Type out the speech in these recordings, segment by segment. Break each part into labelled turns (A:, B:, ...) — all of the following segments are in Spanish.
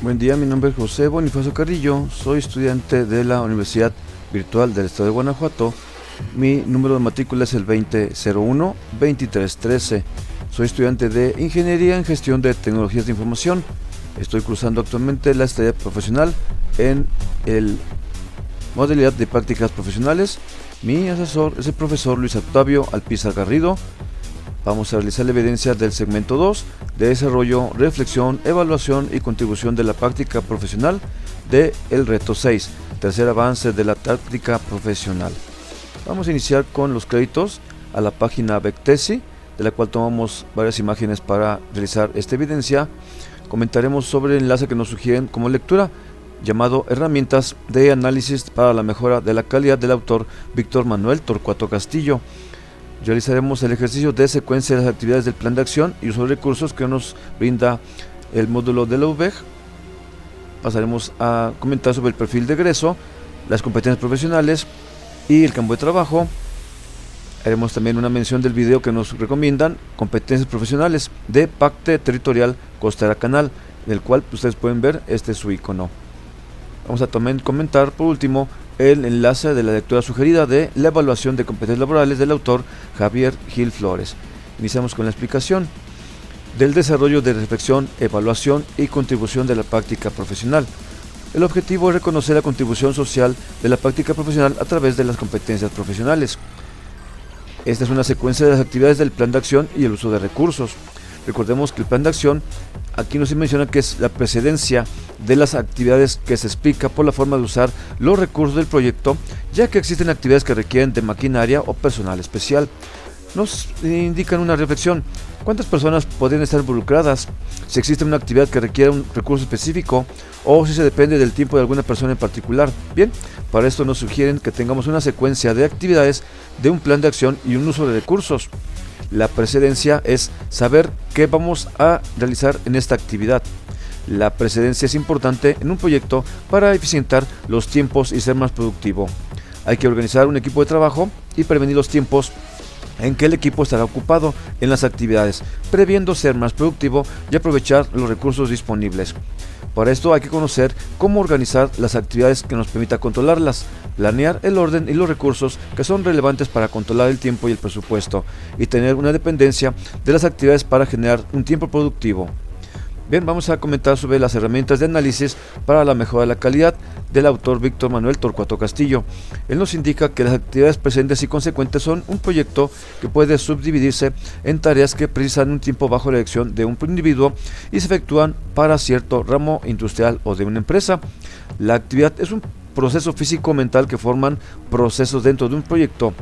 A: Buen día, mi nombre es José Bonifacio Carrillo, soy estudiante de la Universidad Virtual del Estado de Guanajuato. Mi número de matrícula es el 2001-2313. Soy estudiante de Ingeniería en Gestión de Tecnologías de Información. Estoy cursando actualmente la estadía profesional en el modalidad de prácticas profesionales. Mi asesor es el profesor Luis Octavio Alpizar Garrido. Vamos a realizar la evidencia del segmento 2 de desarrollo, reflexión, evaluación y contribución de la práctica profesional de el reto 6, tercer avance de la práctica profesional. Vamos a iniciar con los créditos a la página Bectesi, de la cual tomamos varias imágenes para realizar esta evidencia. Comentaremos sobre el enlace que nos sugieren como lectura, llamado Herramientas de análisis para la mejora de la calidad, del autor Víctor Manuel Torcuato Castillo. Realizaremos el ejercicio de secuencia de las actividades del plan de acción y uso de recursos que nos brinda el módulo de la UVEG. Pasaremos a comentar sobre el perfil de egreso, las competencias profesionales y el campo de trabajo. Haremos también una mención del video que nos recomiendan, competencias profesionales de Pacte Territorial Costera Canal, en el cual ustedes pueden ver su icono. Vamos a también comentar por último el enlace de la lectura sugerida de la evaluación de competencias laborales del autor Javier Gil Flores. Iniciamos con la explicación del desarrollo de reflexión, evaluación y contribución de la práctica profesional. El objetivo es reconocer la contribución social de la práctica profesional a través de las competencias profesionales. Esta es una secuencia de las actividades del plan de acción y el uso de recursos. Recordemos que el plan de acción aquí nos menciona que es la precedencia de las actividades que se explica por la forma de usar los recursos del proyecto, ya que existen actividades que requieren de maquinaria o personal especial. Nos indican una reflexión: ¿cuántas personas podrían estar involucradas? Si existe una actividad que requiere un recurso específico o si se depende del tiempo de alguna persona en particular. Bien, para esto nos sugieren que tengamos una secuencia de actividades de un plan de acción y un uso de recursos. La precedencia es saber qué vamos a realizar en esta actividad. La precedencia es importante en un proyecto para eficientar los tiempos y ser más productivo. Hay que organizar un equipo de trabajo y prevenir los tiempos en que el equipo estará ocupado en las actividades, previendo ser más productivo y aprovechar los recursos disponibles. Para esto hay que conocer cómo organizar las actividades que nos permita controlarlas, planear el orden y los recursos que son relevantes para controlar el tiempo y el presupuesto, y tener una dependencia de las actividades para generar un tiempo productivo. Bien, vamos a comentar sobre las herramientas de análisis para la mejora de la calidad del autor Víctor Manuel Torcuato Castillo. Él nos indica que las actividades presentes y consecuentes son un proyecto que puede subdividirse en tareas que precisan un tiempo bajo la dirección de un individuo y se efectúan para cierto ramo industrial o de una empresa. La actividad es un proceso físico-mental que forman procesos dentro de un proyecto.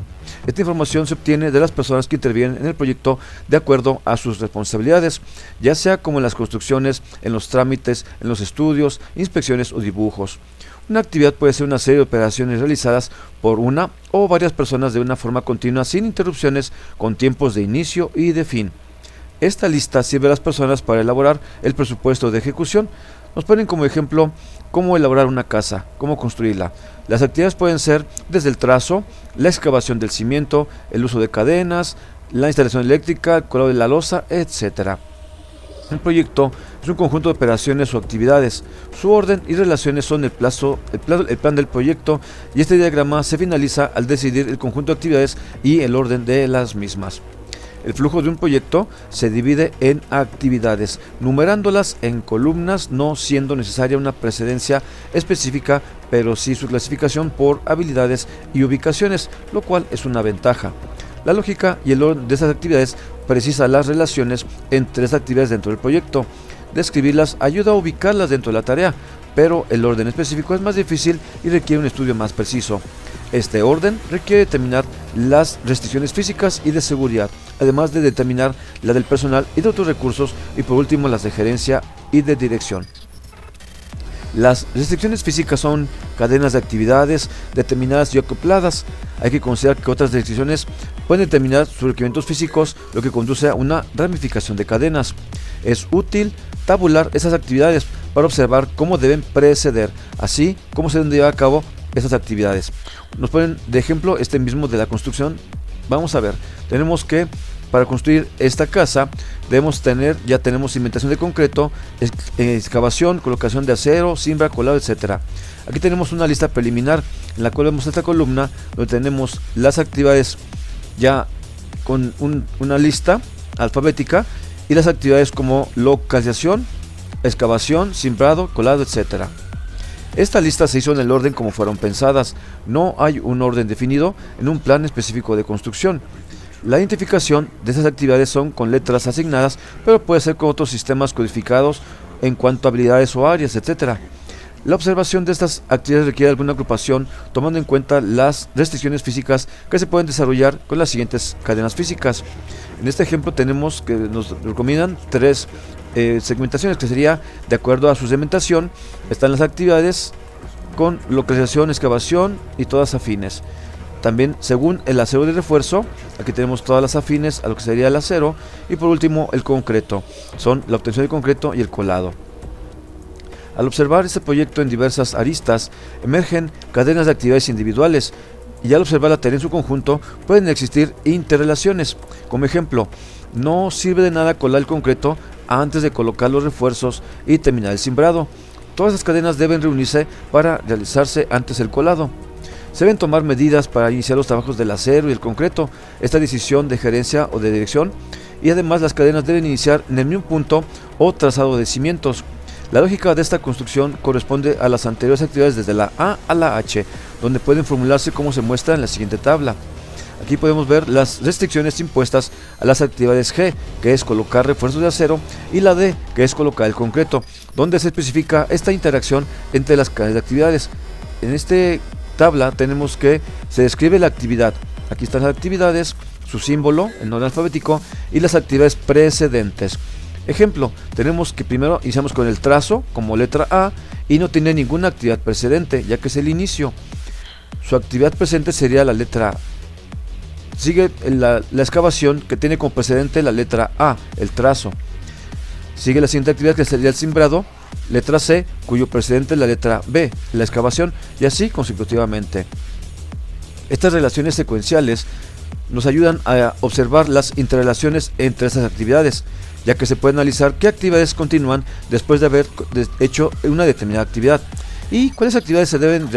A: Esta información se obtiene de las personas que intervienen en el proyecto de acuerdo a sus responsabilidades, ya sea como en las construcciones, en los trámites, en los estudios, inspecciones o dibujos. Una actividad puede ser una serie de operaciones realizadas por una o varias personas de una forma continua sin interrupciones, con tiempos de inicio y de fin. Esta lista sirve a las personas para elaborar el presupuesto de ejecución. Nos ponen como ejemplo cómo elaborar una casa, cómo construirla. Las actividades pueden ser desde el trazo, la excavación del cimiento, el uso de cadenas, la instalación eléctrica, el colado de la losa, etc. El proyecto es un conjunto de operaciones o actividades. Su orden y relaciones son el plan del proyecto, y este diagrama se finaliza al decidir el conjunto de actividades y el orden de las mismas. El flujo de un proyecto se divide en actividades, numerándolas en columnas, no siendo necesaria una precedencia específica, pero sí su clasificación por habilidades y ubicaciones, lo cual es una ventaja. La lógica y el orden de esas actividades precisa las relaciones entre las actividades dentro del proyecto. Describirlas ayuda a ubicarlas dentro de la tarea, pero el orden específico es más difícil y requiere un estudio más preciso. Este orden requiere determinar las restricciones físicas y de seguridad, además de determinar la del personal y de otros recursos, y por último las de gerencia y de dirección. Las restricciones físicas son cadenas de actividades determinadas y acopladas. Hay que considerar que otras restricciones pueden determinar sus requerimientos físicos, lo que conduce a una ramificación de cadenas. Es útil tabular esas actividades para observar cómo deben preceder, así como se deben llevar a cabo esas actividades. Nos ponen de ejemplo mismo de la construcción. Vamos a ver, tenemos que Para construir esta casa ya tenemos cimentación de concreto, excavación, colocación de acero, cimbra, colado, etcétera. Aquí tenemos una lista preliminar en la cual vemos esta columna donde tenemos las actividades ya con una lista alfabética y las actividades como localización, excavación, cimbrado, colado, etcétera. Esta lista se hizo en el orden como fueron pensadas, no hay un orden definido en un plan específico de construcción. La identificación de estas actividades son con letras asignadas, pero puede ser con otros sistemas codificados en cuanto a habilidades o áreas, etc. La observación de estas actividades requiere alguna agrupación tomando en cuenta las restricciones físicas que se pueden desarrollar con las siguientes cadenas físicas. En este ejemplo tenemos que nos recomiendan tres segmentaciones, que sería de acuerdo a su segmentación. Están las actividades con localización, excavación y todas afines. También según el acero de refuerzo, aquí tenemos todas las afines a lo que sería el acero. Y por último el concreto, son la obtención de concreto y el colado. Al observar este proyecto en diversas aristas, emergen cadenas de actividades individuales. Y al observar la tarea en su conjunto, pueden existir interrelaciones. Como ejemplo, no sirve de nada colar el concreto antes de colocar los refuerzos y terminar el cimbrado. Todas las cadenas deben reunirse para realizarse antes el colado. Se deben tomar medidas para iniciar los trabajos del acero y el concreto, esta decisión de gerencia o de dirección, y además las cadenas deben iniciar en el mismo punto o trazado de cimientos. La lógica de esta construcción corresponde a las anteriores actividades desde la A a la H, donde pueden formularse como se muestra en la siguiente tabla. Aquí podemos ver las restricciones impuestas a las actividades G, que es colocar refuerzos de acero, y la D, que es colocar el concreto, donde se especifica esta interacción entre las cadenas de actividades. En este tabla tenemos que se describe la actividad. Aquí están las actividades, su símbolo en orden alfabético y las actividades precedentes. Ejemplo, tenemos que primero iniciamos con el trazo como letra A y no tiene ninguna actividad precedente, ya que es el inicio. Su actividad presente sería la letra. Sigue la excavación, que tiene como precedente la letra A, el trazo. Sigue la siguiente actividad, que sería el cimbrado, letra C, cuyo precedente es la letra B, la excavación, y así consecutivamente. Estas relaciones secuenciales nos ayudan a observar las interrelaciones entre estas actividades, ya que se puede analizar qué actividades continúan después de haber hecho una determinada actividad. ¿Y cuáles actividades se deben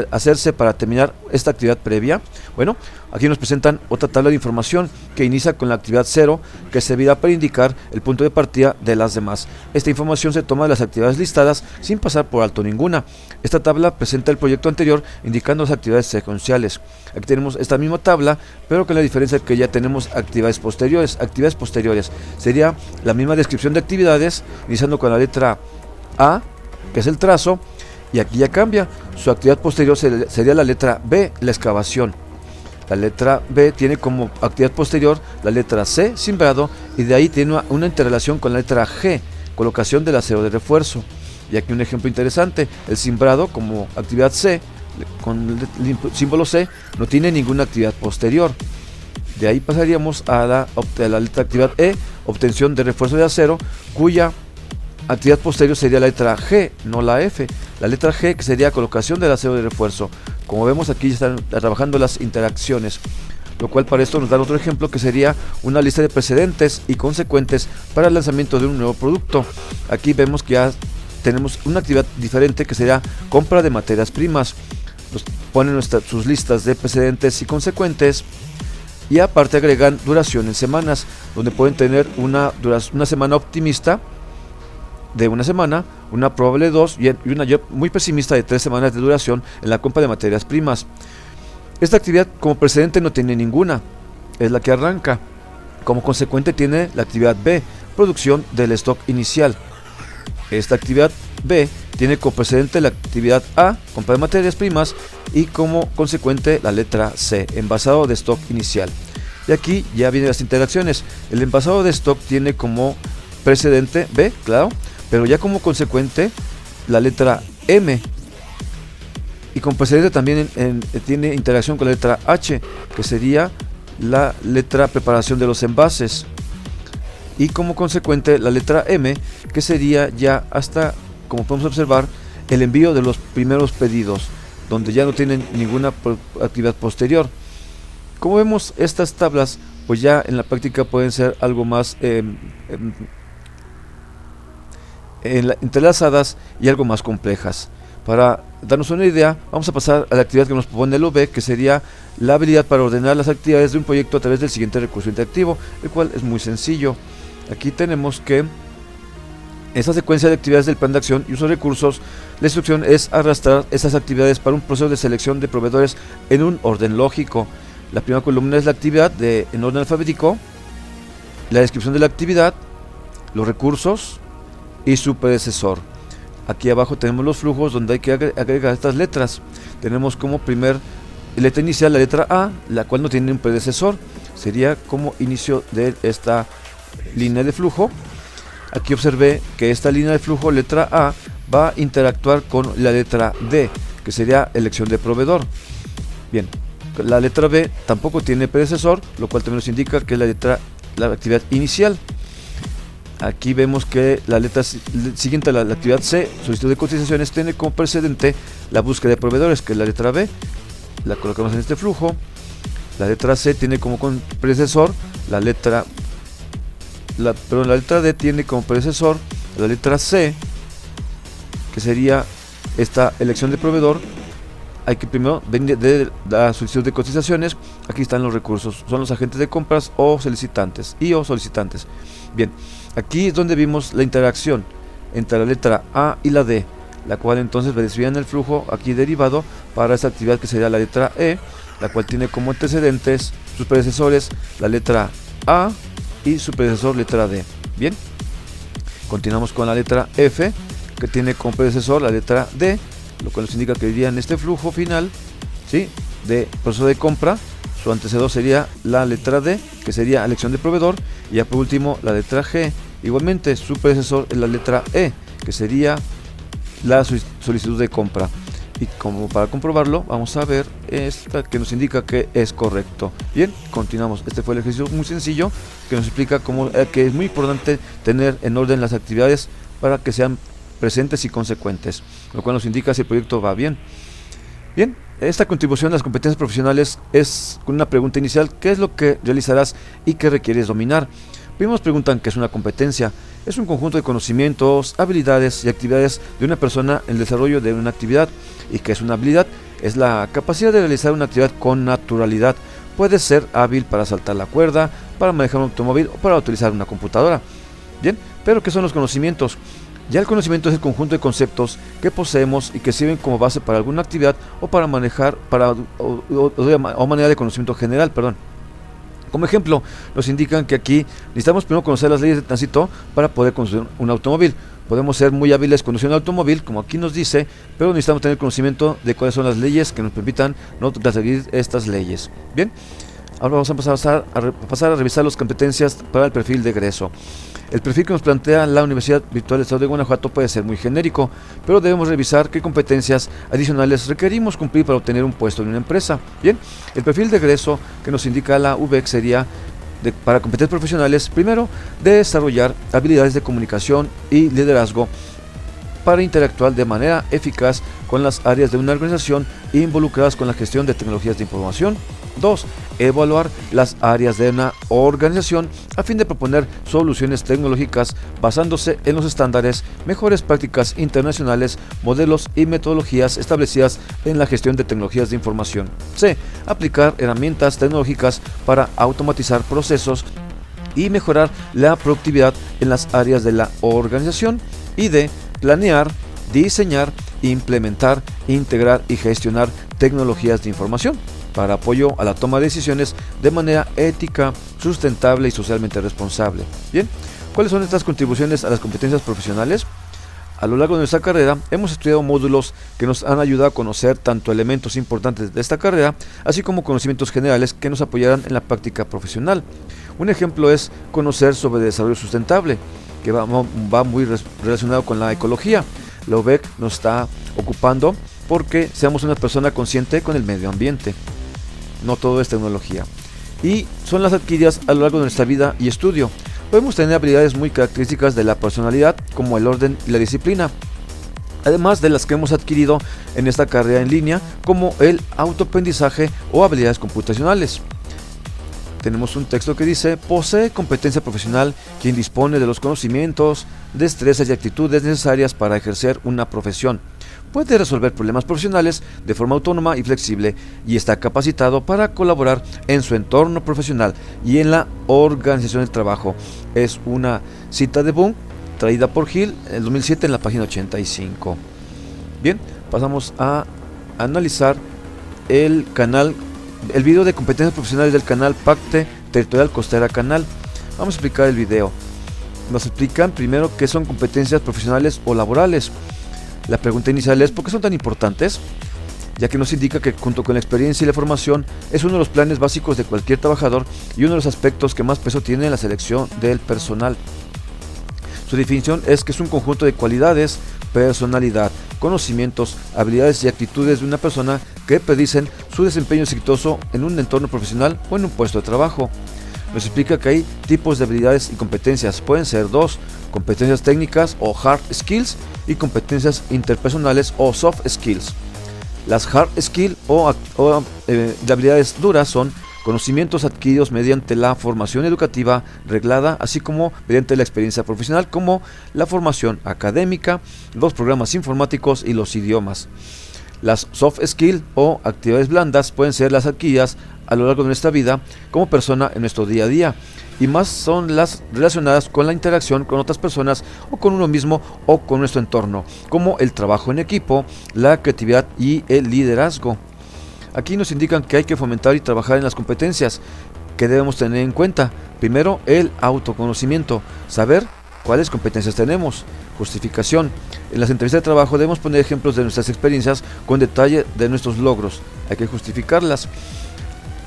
A: hacerse para terminar esta actividad previa? Bueno, aquí nos presentan otra tabla de información que inicia con la actividad 0, que servirá para indicar el punto de partida de las demás. Esta información se toma de las actividades listadas sin pasar por alto ninguna. Esta tabla presenta el proyecto anterior indicando las actividades secuenciales. Aquí tenemos esta misma tabla, pero con la diferencia que ya tenemos actividades posteriores. Actividades posteriores sería la misma descripción de actividades, iniciando con la letra A, que es el trazo. Y aquí ya cambia, su actividad posterior sería la letra B, la excavación. La letra B tiene como actividad posterior la letra C, cimbrado, y de ahí tiene una interrelación con la letra G, colocación del acero de refuerzo. Y aquí un ejemplo interesante, el cimbrado como actividad C, con el símbolo C, no tiene ninguna actividad posterior. De ahí pasaríamos a la letra actividad E, obtención de refuerzo de acero, cuya actividad posterior sería la letra G, no la F. La letra G, que sería colocación del acero de refuerzo. Como vemos, aquí ya están trabajando las interacciones, lo cual para esto nos da otro ejemplo, que sería una lista de precedentes y consecuentes para el lanzamiento de un nuevo producto. Aquí vemos que ya tenemos una actividad diferente, que sería compra de materias primas. Nos ponen sus listas de precedentes y consecuentes, y aparte agregan duración en semanas, donde pueden tener una semana optimista de una semana, una probable de 2 y una muy pesimista de 3 semanas de duración en la compra de materias primas. Esta actividad como precedente no tiene ninguna, es la que arranca. Como consecuente tiene la actividad B, producción del stock inicial. Esta actividad B tiene como precedente la actividad A, compra de materias primas, y como consecuente la letra C, envasado de stock inicial. Y aquí ya vienen las interacciones. El envasado de stock tiene como precedente B, claro, pero ya como consecuente la letra M, y con precedente también tiene interacción con la letra H, que sería la letra preparación de los envases, y como consecuente la letra M, que sería ya hasta, como podemos observar, el envío de los primeros pedidos, donde ya no tienen ninguna actividad posterior. Como vemos, estas tablas pues ya en la práctica pueden ser algo más entrelazadas y algo más complejas. Para darnos una idea, vamos a pasar a la actividad que nos propone el UV, que sería la habilidad para ordenar las actividades de un proyecto a través del siguiente recurso interactivo, el cual es muy sencillo. Aquí tenemos que esta secuencia de actividades del plan de acción y uso de recursos, la instrucción es arrastrar esas actividades para un proceso de selección de proveedores en un orden lógico. La primera columna es la actividad en orden alfabético, la descripción de la actividad, los recursos y su predecesor. Aquí abajo tenemos los flujos donde hay que agregar estas letras. Tenemos como primer letra inicial la letra A, la cual no tiene un predecesor, sería como inicio de esta línea de flujo. Aquí observé que esta línea de flujo, letra A, va a interactuar con la letra D, que sería elección de proveedor. Bien, la letra B tampoco tiene predecesor, lo cual también nos indica que es la actividad inicial. Aquí vemos que la letra siguiente a la actividad C, solicitud de cotizaciones, tiene como precedente la búsqueda de proveedores, que es la letra B, la colocamos en este flujo. La letra C tiene como predecesor la letra D tiene como predecesor la letra C, que sería esta elección de proveedor. Hay que primero de la solicitud de cotizaciones. Aquí están los recursos, son los agentes de compras o solicitantes solicitantes. Bien, aquí es donde vimos la interacción entre la letra A y la D, la cual entonces recibían el flujo aquí derivado para esta actividad que sería la letra E, la cual tiene como antecedentes sus predecesores la letra A y su predecesor letra D. Bien, continuamos con la letra F, que tiene como predecesor la letra D, lo cual nos indica que iría en este flujo final, ¿sí?, de proceso de compra. Su antecedor sería la letra D, que sería elección de proveedor, y ya por último la letra G, igualmente su predecesor es la letra E, que sería la solicitud de compra. Y como para comprobarlo, vamos a ver esta que nos indica que es correcto. Bien, continuamos. Este fue el ejercicio muy sencillo que nos explica que es muy importante tener en orden las actividades para que sean presentes y consecuentes, lo cual nos indica si el proyecto va bien. Bien, esta contribución a las competencias profesionales es con una pregunta inicial: ¿qué es lo que realizarás y qué requieres dominar? Primero nos preguntan qué es una competencia. Es un conjunto de conocimientos, habilidades y actividades de una persona en el desarrollo de una actividad. ¿Y qué es una habilidad? Es la capacidad de realizar una actividad con naturalidad. Puede ser hábil para saltar la cuerda, para manejar un automóvil o para utilizar una computadora. Bien, pero ¿qué son los conocimientos? Ya el conocimiento es el conjunto de conceptos que poseemos y que sirven como base para alguna actividad o para manejar o manera de conocimiento general, Como ejemplo, nos indican que aquí necesitamos primero conocer las leyes de tránsito para poder conducir un automóvil. Podemos ser muy hábiles conduciendo un automóvil, como aquí nos dice, pero necesitamos tener conocimiento de cuáles son las leyes que nos permitan no transgredir estas leyes. Bien, ahora vamos a pasar a revisar las competencias para el perfil de egreso. El perfil que nos plantea la Universidad Virtual del Estado de Guanajuato puede ser muy genérico, pero debemos revisar qué competencias adicionales requerimos cumplir para obtener un puesto en una empresa. Bien, el perfil de egreso que nos indica la UVEC sería para competencias profesionales: primero, desarrollar habilidades de comunicación y liderazgo para interactuar de manera eficaz con las áreas de una organización involucradas con la gestión de tecnologías de información. 2. Evaluar las áreas de una organización a fin de proponer soluciones tecnológicas basándose en los estándares, mejores prácticas internacionales, modelos y metodologías establecidas en la gestión de tecnologías de información. C. Aplicar herramientas tecnológicas para automatizar procesos y mejorar la productividad en las áreas de la organización. Y D. Planear, diseñar, implementar, integrar y gestionar tecnologías de información para apoyo a la toma de decisiones de manera ética, sustentable y socialmente responsable. Bien, ¿cuáles son estas contribuciones a las competencias profesionales? A lo largo de nuestra carrera hemos estudiado módulos que nos han ayudado a conocer tanto elementos importantes de esta carrera, así como conocimientos generales que nos apoyarán en la práctica profesional. Un ejemplo es conocer sobre desarrollo sustentable, que va muy relacionado con la ecología. La UVEC nos está ocupando porque seamos una persona consciente con el medio ambiente. No todo es tecnología. Y son las adquiridas a lo largo de nuestra vida y estudio. Podemos tener habilidades muy características de la personalidad, como el orden y la disciplina, además de las que hemos adquirido en esta carrera en línea, como el autoaprendizaje o habilidades computacionales. tenemos un texto que dice: posee competencia profesional quien dispone de los conocimientos, destrezas y actitudes necesarias para ejercer una profesión. Puede resolver problemas profesionales de forma autónoma y flexible y está capacitado para colaborar en su entorno profesional y en la organización del trabajo. Es una cita de Boone traída por Hill en el 2007 en la página 85. Bien, pasamos a analizar el video de competencias profesionales del canal Pacte Territorial Costera Canal. Vamos a explicar el video. Nos explican primero qué son competencias profesionales o laborales. La pregunta inicial es: ¿por qué son tan importantes? Ya que nos indica que junto con la experiencia y la formación es uno de los planes básicos de cualquier trabajador y uno de los aspectos que más peso tiene en la selección del personal. Su definición es que es un conjunto de cualidades, personalidad, conocimientos, habilidades y actitudes de una persona que predicen su desempeño exitoso en un entorno profesional o en un puesto de trabajo. Nos explica que hay tipos de habilidades y competencias. Pueden ser dos: competencias técnicas o hard skills y competencias interpersonales o soft skills. Las hard skills de habilidades duras son conocimientos adquiridos mediante la formación educativa reglada, así como mediante la experiencia profesional, como la formación académica, los programas informáticos y los idiomas. Las soft skills o actividades blandas pueden ser las adquiridas a lo largo de nuestra vida como persona en nuestro día a día, y más son las relacionadas con la interacción con otras personas o con uno mismo o con nuestro entorno, como el trabajo en equipo, la creatividad y el liderazgo. Aquí nos indican que hay que fomentar y trabajar en las competencias que debemos tener en cuenta. Primero, el autoconocimiento, saber cuáles competencias tenemos. Justificación: en las entrevistas de trabajo debemos poner ejemplos de nuestras experiencias con detalle de nuestros logros. Hay que justificarlas.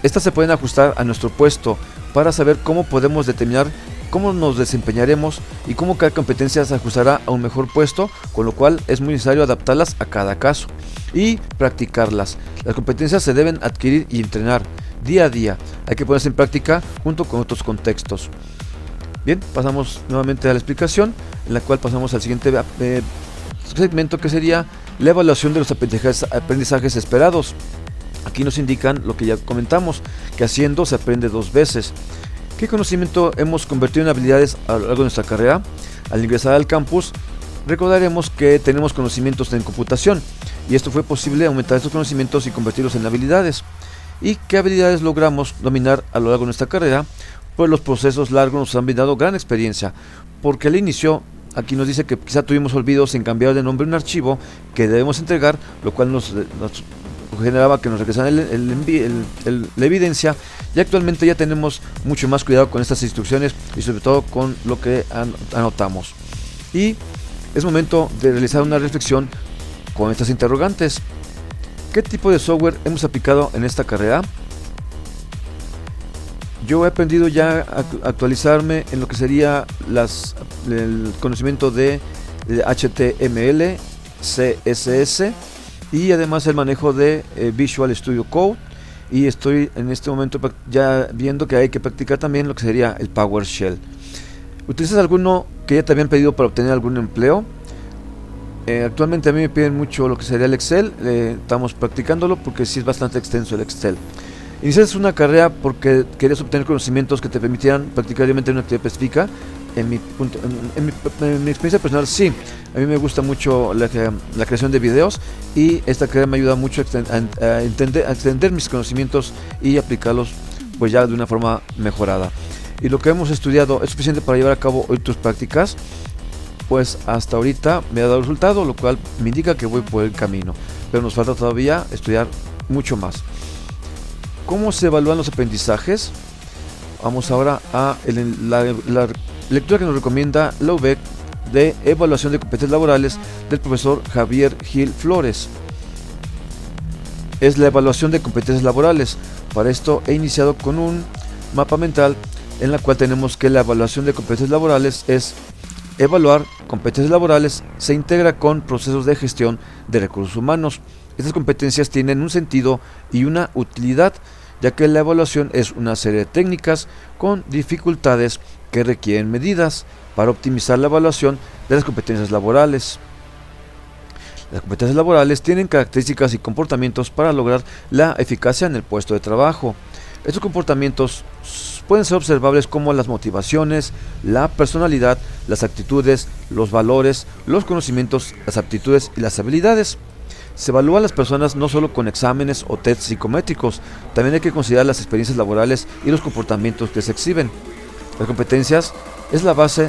A: Estas se pueden ajustar a nuestro puesto para saber cómo podemos determinar cómo nos desempeñaremos y cómo cada competencia se ajustará a un mejor puesto, con lo cual es muy necesario adaptarlas a cada caso y practicarlas. Las competencias se deben adquirir y entrenar día a día. Hay que ponerse en práctica junto con otros contextos. Bien, pasamos nuevamente a la explicación, en la cual pasamos al siguiente segmento, que sería la evaluación de los aprendizajes esperados. Aquí nos indican lo que ya comentamos, que haciendo se aprende dos veces. ¿Qué conocimiento hemos convertido en habilidades a lo largo de nuestra carrera? Al ingresar al campus, recordaremos que tenemos conocimientos en computación, y esto fue posible aumentar estos conocimientos y convertirlos en habilidades. ¿Y qué habilidades logramos dominar a lo largo de nuestra carrera? Pues los procesos largos nos han brindado gran experiencia, porque al inicio aquí nos dice que quizá tuvimos olvidos en cambiar de nombre un archivo que debemos entregar, lo cual nos generaba que nos regresaran la evidencia, y actualmente ya tenemos mucho más cuidado con estas instrucciones y sobre todo con lo que anotamos. Y es momento de realizar una reflexión con estas interrogantes. ¿Qué tipo de software hemos aplicado en esta carrera? Yo he aprendido ya a actualizarme en lo que sería el conocimiento de HTML, CSS y además el manejo de Visual Studio Code, y estoy en este momento ya viendo que hay que practicar también lo que sería el PowerShell. ¿Utilizas alguno que ya te habían pedido para obtener algún empleo? Actualmente a mí me piden mucho lo que sería el Excel. Estamos practicándolo porque sí es bastante extenso el Excel. Iniciaste una carrera porque querías obtener conocimientos que te permitieran practicar diariamente una actividad específica. En mi experiencia personal, sí. A mí me gusta mucho la creación de videos, y esta carrera me ayuda mucho a extender mis conocimientos y aplicarlos pues ya de una forma mejorada. Y lo que hemos estudiado es suficiente para llevar a cabo hoy tus prácticas. Pues hasta ahorita me ha dado resultado, lo cual me indica que voy por el camino, pero nos falta todavía estudiar mucho más. ¿Cómo se evalúan los aprendizajes? Vamos ahora a la lectura que nos recomienda la UBEC de evaluación de competencias laborales del profesor Javier Gil Flores. Es la evaluación de competencias laborales. Para esto he iniciado con un mapa mental en la cual tenemos que la evaluación de competencias laborales es evaluar competencias laborales, se integra con procesos de gestión de recursos humanos. Estas competencias tienen un sentido y una utilidad, ya que la evaluación es una serie de técnicas con dificultades que requieren medidas para optimizar la evaluación de las competencias laborales. Las competencias laborales tienen características y comportamientos para lograr la eficacia en el puesto de trabajo. Estos comportamientos pueden ser observables como las motivaciones, la personalidad, las actitudes, los valores, los conocimientos, las aptitudes y las habilidades. Se evalúan las personas no solo con exámenes o tests psicométricos, también hay que considerar las experiencias laborales y los comportamientos que se exhiben. Las competencias es la base.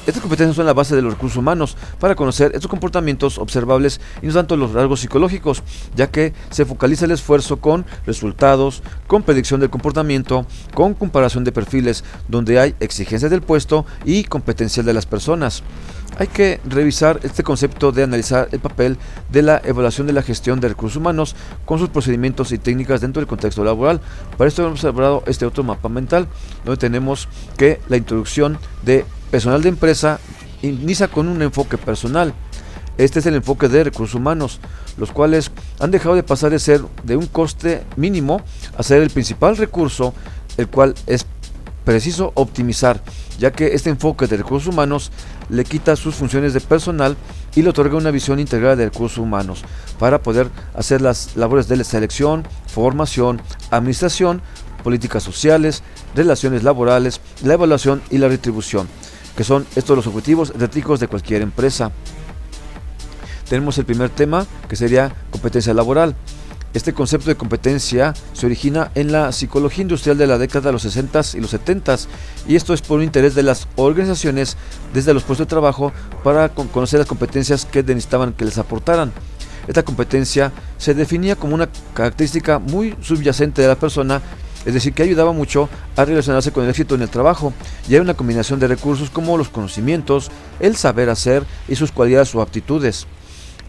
A: Estas competencias son la base de los recursos humanos para conocer estos comportamientos observables y no tanto los rasgos psicológicos, ya que se focaliza el esfuerzo con resultados, con predicción del comportamiento, con comparación de perfiles, donde hay exigencias del puesto y competencias de las personas. Hay que revisar este concepto de analizar el papel de la evaluación de la gestión de recursos humanos con sus procedimientos y técnicas dentro del contexto laboral. Para esto hemos elaborado este otro mapa mental, donde tenemos que la introducción de personal de empresa inicia con un enfoque personal. Este es el enfoque de recursos humanos, los cuales han dejado de pasar de ser de un coste mínimo a ser el principal recurso, el cual es preciso optimizar, ya que este enfoque de recursos humanos le quita sus funciones de personal y le otorga una visión integral de recursos humanos para poder hacer las labores de selección, formación, administración, políticas sociales, relaciones laborales, la evaluación y la retribución, que son estos los objetivos estratégicos de cualquier empresa. Tenemos el primer tema, que sería competencia laboral. Este concepto de competencia se origina en la psicología industrial de la década de los 60s y los 70s, y esto es por un interés de las organizaciones desde los puestos de trabajo para conocer las competencias que necesitaban que les aportaran. Esta competencia se definía como una característica muy subyacente de la persona, es decir, que ayudaba mucho a relacionarse con el éxito en el trabajo, y hay una combinación de recursos como los conocimientos, el saber hacer y sus cualidades o aptitudes.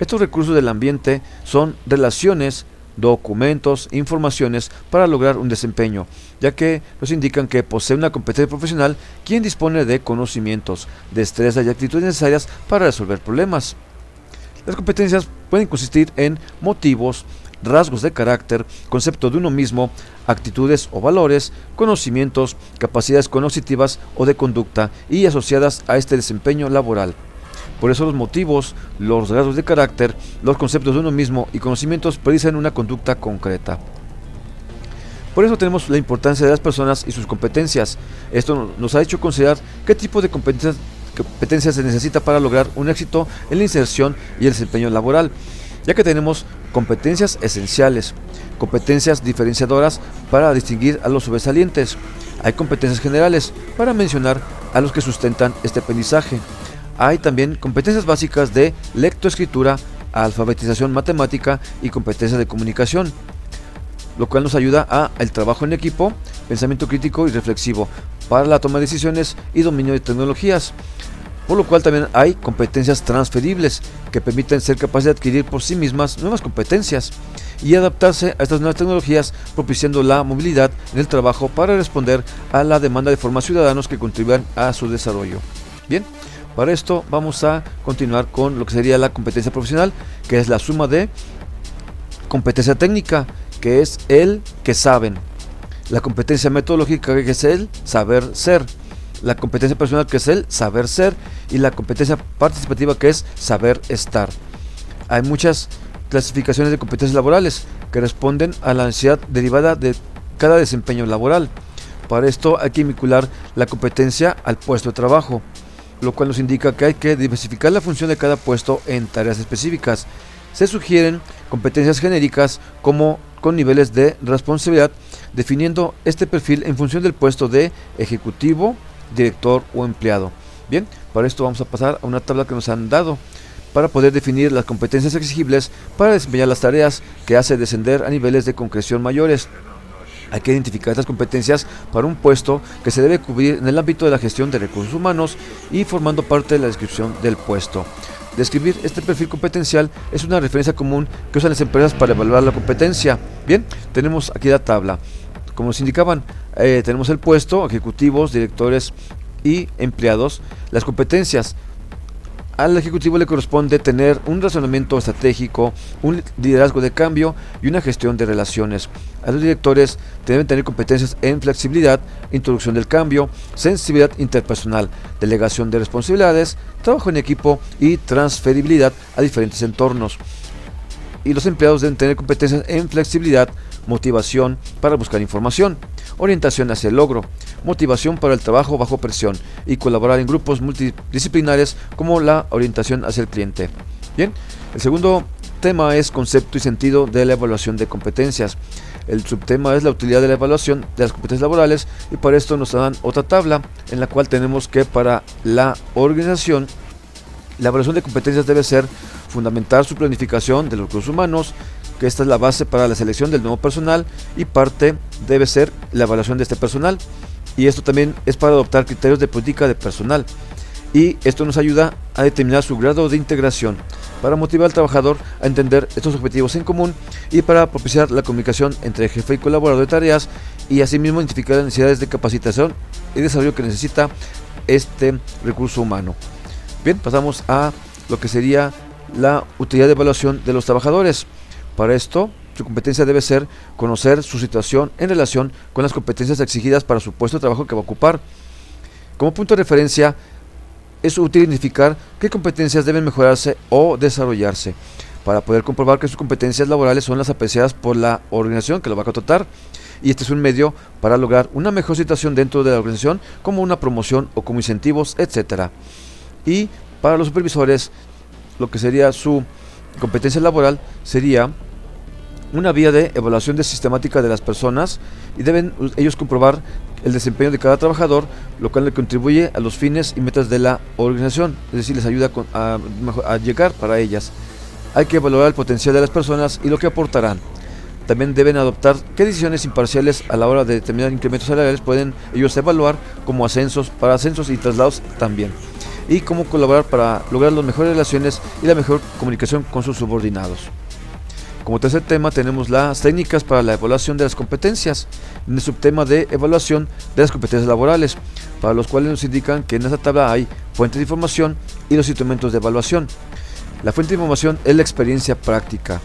A: Estos recursos del ambiente son relaciones, documentos, informaciones para lograr un desempeño, ya que nos indican que posee una competencia profesional quien dispone de conocimientos, destreza y actitudes necesarias para resolver problemas. Las competencias pueden consistir en motivos, rasgos de carácter, concepto de uno mismo, actitudes o valores, conocimientos, capacidades cognitivas o de conducta y asociadas a este desempeño laboral. Por eso los motivos, los rasgos de carácter, los conceptos de uno mismo y conocimientos predicen una conducta concreta. Por eso tenemos la importancia de las personas y sus competencias. Esto nos ha hecho considerar qué tipo de competencias se necesita para lograr un éxito en la inserción y el desempeño laboral, ya que tenemos competencias esenciales, competencias diferenciadoras para distinguir a los sobresalientes. Hay competencias generales para mencionar a los que sustentan este aprendizaje. Hay también competencias básicas de lectoescritura, alfabetización matemática y competencias de comunicación, lo cual nos ayuda a el trabajo en equipo, pensamiento crítico y reflexivo para la toma de decisiones y dominio de tecnologías. Por lo cual también hay competencias transferibles que permiten ser capaces de adquirir por sí mismas nuevas competencias y adaptarse a estas nuevas tecnologías, propiciando la movilidad en el trabajo para responder a la demanda de formar ciudadanos que contribuyan a su desarrollo. Bien, para esto vamos a continuar con lo que sería la competencia profesional, que es la suma de competencia técnica, que es el que saben, la competencia metodológica, que es el saber ser, la competencia personal, que es el saber ser, y la competencia participativa, que es saber estar. Hay muchas clasificaciones de competencias laborales que responden a la necesidad derivada de cada desempeño laboral. Para esto hay que vincular la competencia al puesto de trabajo, lo cual nos indica que hay que diversificar la función de cada puesto en tareas específicas. Se sugieren competencias genéricas como con niveles de responsabilidad, definiendo este perfil en función del puesto de ejecutivo, director o empleado. Bien, para esto vamos a pasar a una tabla que nos han dado para poder definir las competencias exigibles para desempeñar las tareas que hace descender a niveles de concreción mayores. Hay que identificar estas competencias para un puesto que se debe cubrir en el ámbito de la gestión de recursos humanos y formando parte de la descripción del puesto. Describir este perfil competencial es una referencia común que usan las empresas para evaluar la competencia. Bien, tenemos aquí la tabla. Como nos indicaban, tenemos el puesto, ejecutivos, directores y empleados. Las competencias. Al ejecutivo le corresponde tener un razonamiento estratégico, un liderazgo de cambio y una gestión de relaciones. A los directores deben tener competencias en flexibilidad, introducción del cambio, sensibilidad interpersonal, delegación de responsabilidades, trabajo en equipo y transferibilidad a diferentes entornos. Y los empleados deben tener competencias en flexibilidad, motivación para buscar información, orientación hacia el logro, motivación para el trabajo bajo presión y colaborar en grupos multidisciplinares como la orientación hacia el cliente. Bien, el segundo tema es concepto y sentido de la evaluación de competencias. El subtema es la utilidad de la evaluación de las competencias laborales, y para esto nos dan otra tabla en la cual tenemos que para la organización la evaluación de competencias debe ser fundamentar su planificación de los recursos humanos, que esta es la base para la selección del nuevo personal, y parte debe ser la evaluación de este personal, y esto también es para adoptar criterios de política de personal, y esto nos ayuda a determinar su grado de integración, para motivar al trabajador a entender estos objetivos en común y para propiciar la comunicación entre jefe y colaborador de tareas, y asimismo identificar las necesidades de capacitación y desarrollo que necesita este recurso humano. Bien, pasamos a lo que sería la utilidad de evaluación de los trabajadores. Para esto, su competencia debe ser conocer su situación en relación con las competencias exigidas para su puesto de trabajo que va a ocupar. Como punto de referencia, es útil identificar qué competencias deben mejorarse o desarrollarse para poder comprobar que sus competencias laborales son las apreciadas por la organización que lo va a contratar, y este es un medio para lograr una mejor situación dentro de la organización, como una promoción o como incentivos, etc. Y para los supervisores, lo que sería su competencia laboral sería una vía de evaluación de sistemática de las personas, y deben ellos comprobar el desempeño de cada trabajador, lo cual le contribuye a los fines y metas de la organización, es decir, les ayuda a llegar para ellas. Hay que evaluar el potencial de las personas y lo que aportarán. También deben adoptar qué decisiones imparciales a la hora de determinar incrementos salariales pueden ellos evaluar, como para ascensos y traslados también, y cómo colaborar para lograr las mejores relaciones y la mejor comunicación con sus subordinados. Como tercer tema tenemos las técnicas para la evaluación de las competencias, en el subtema de evaluación de las competencias laborales, para los cuales nos indican que en esta tabla hay fuentes de información y los instrumentos de evaluación. La fuente de información es la experiencia práctica.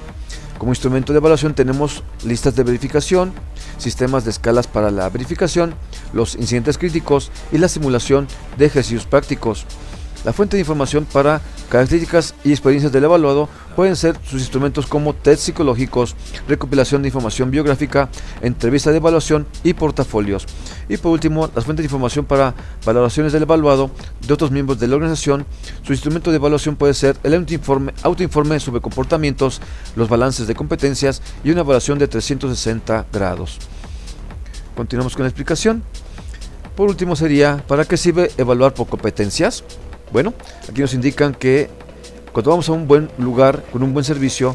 A: Como instrumento de evaluación tenemos listas de verificación, sistemas de escalas para la verificación, los incidentes críticos y la simulación de ejercicios prácticos. La fuente de información para características y experiencias del evaluado pueden ser sus instrumentos como test psicológicos, recopilación de información biográfica, entrevista de evaluación y portafolios. Y por último, las fuentes de información para valoraciones del evaluado de otros miembros de la organización. Su instrumento de evaluación puede ser el autoinforme sobre comportamientos, los balances de competencias y una evaluación de 360 grados. Continuamos con la explicación. Por último sería, ¿para qué sirve evaluar por competencias? Bueno, aquí nos indican que cuando vamos a un buen lugar con un buen servicio,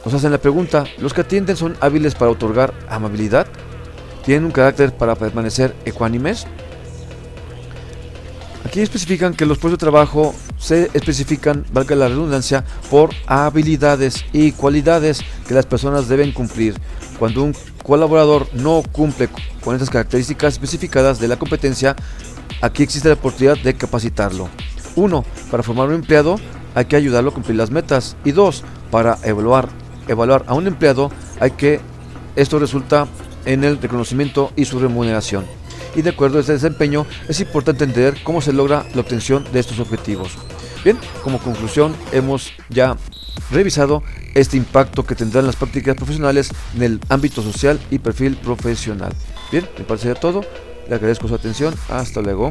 A: nos hacen la pregunta: ¿los que atienden son hábiles para otorgar amabilidad? ¿Tienen un carácter para permanecer ecuánimes? Aquí especifican que los puestos de trabajo se especifican, valga la redundancia, por habilidades y cualidades que las personas deben cumplir. Cuando un colaborador no cumple con estas características especificadas de la competencia, aquí existe la oportunidad de capacitarlo. 1. Para formar un empleado hay que ayudarlo a cumplir las metas. Y 2. Para evaluar a un empleado esto resulta en el reconocimiento y su remuneración. Y de acuerdo a este desempeño es importante entender cómo se logra la obtención de estos objetivos. Bien, como conclusión hemos ya revisado este impacto que tendrán las prácticas profesionales en el ámbito social y perfil profesional. Bien, me parece ya todo. Le agradezco su atención. Hasta luego.